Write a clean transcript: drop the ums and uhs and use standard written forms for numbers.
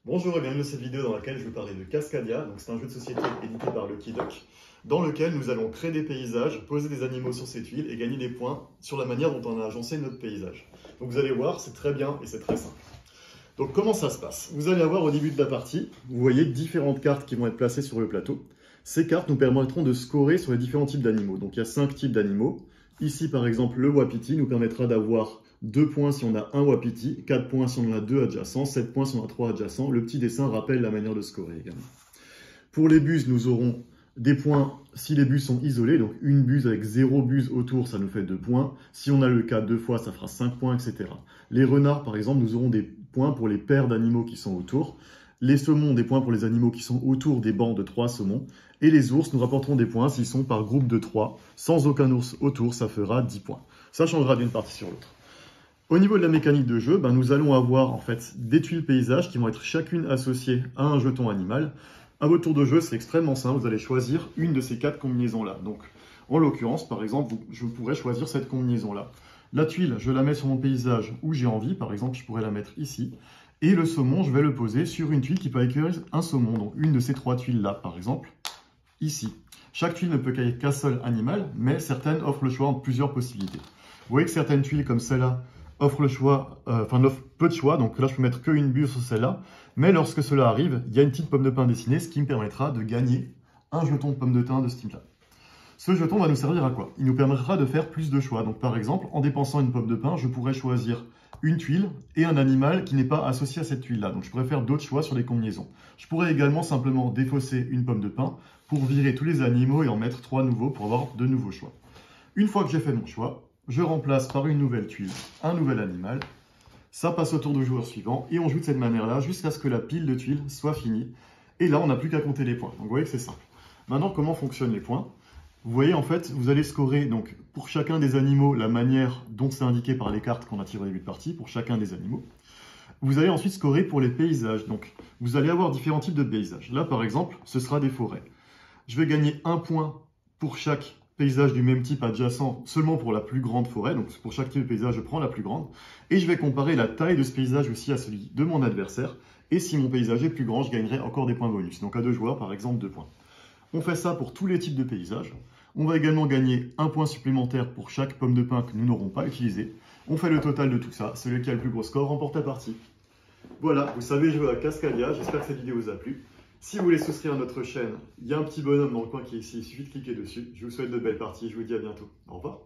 Bonjour et bienvenue dans cette vidéo dans laquelle je vais vous parler de Cascadia. Donc c'est un jeu de société édité par Lucky Duck, dans lequel nous allons créer des paysages, poser des animaux sur ces tuiles et gagner des points sur la manière dont on a agencé notre paysage. Donc vous allez voir, c'est très bien et c'est très simple. Donc comment ça se passe? Vous allez avoir au début de la partie, vous voyez différentes cartes qui vont être placées sur le plateau. Ces cartes nous permettront de scorer sur les différents types d'animaux. Donc il y a 5 types d'animaux. Ici par exemple le wapiti nous permettra d'avoir 2 points si on a un wapiti, 4 points si on en a 2 adjacents, 7 points si on a 3 adjacents. Le petit dessin rappelle la manière de scorer également. Pour les buses, nous aurons des points si les buses sont isolées, donc une buse avec 0 buse autour, ça nous fait 2 points. Si on a le cas 2 fois, ça fera 5 points, etc. Les renards, par exemple, nous aurons des points pour les paires d'animaux qui sont autour. Les saumons, des points pour les animaux qui sont autour des bancs de 3 saumons. Et les ours, nous rapporterons des points s'ils sont par groupe de 3. Sans aucun ours autour, ça fera 10 points. Ça changera d'une partie sur l'autre. Au niveau de la mécanique de jeu, nous allons avoir en fait des tuiles paysages qui vont être chacune associées à un jeton animal. À votre tour de jeu, c'est extrêmement simple, vous allez choisir une de ces 4 combinaisons-là. Donc, en l'occurrence, par exemple, je pourrais choisir cette combinaison-là. La tuile, je la mets sur mon paysage où j'ai envie, par exemple, je pourrais la mettre ici. Et le saumon, je vais le poser sur une tuile qui peut accueillir un saumon, donc une de ces 3 tuiles-là, par exemple, ici. Chaque tuile ne peut accueillir qu'un seul animal, mais certaines offrent le choix entre plusieurs possibilités. Vous voyez que certaines tuiles, comme celle-là, offre peu de choix, donc là je peux mettre qu'une buse sur celle-là, mais lorsque cela arrive, il y a une petite pomme de pin dessinée, ce qui me permettra de gagner un jeton de pomme de thym de ce type-là. Ce jeton va nous servir à quoi? Il nous permettra de faire plus de choix, donc par exemple, en dépensant une pomme de pin, je pourrais choisir une tuile et un animal qui n'est pas associé à cette tuile-là, donc je pourrais faire d'autres choix sur les combinaisons. Je pourrais également simplement défausser une pomme de pin pour virer tous les animaux et en mettre 3 nouveaux pour avoir de nouveaux choix. Une fois que j'ai fait mon choix, je remplace par une nouvelle tuile un nouvel animal, ça passe au tour du joueur suivant et on joue de cette manière-là jusqu'à ce que la pile de tuiles soit finie. Et là, on n'a plus qu'à compter les points. Donc vous voyez que c'est simple. Maintenant, comment fonctionnent les points? Vous voyez, en fait, vous allez scorer donc, pour chacun des animaux la manière dont c'est indiqué par les cartes qu'on a tirées au début de partie, pour chacun des animaux. Vous allez ensuite scorer pour les paysages. Donc, vous allez avoir différents types de paysages. Là, par exemple, ce sera des forêts. Je vais gagner 1 point pour chaque paysage du même type adjacent seulement pour la plus grande forêt. Donc pour chaque type de paysage, je prends la plus grande. Et je vais comparer la taille de ce paysage aussi à celui de mon adversaire. Et si mon paysage est plus grand, je gagnerai encore des points bonus. Donc à 2 joueurs, par exemple, 2 points. On fait ça pour tous les types de paysages. On va également gagner 1 point supplémentaire pour chaque pomme de pin que nous n'aurons pas utilisé. On fait le total de tout ça. Celui qui a le plus gros score remporte la partie. Voilà, vous savez jouer à Cascadia. J'espère que cette vidéo vous a plu. Si vous voulez souscrire à notre chaîne, il y a un petit bonhomme dans le coin qui est ici, il suffit de cliquer dessus. Je vous souhaite de belles parties, je vous dis à bientôt. Au revoir.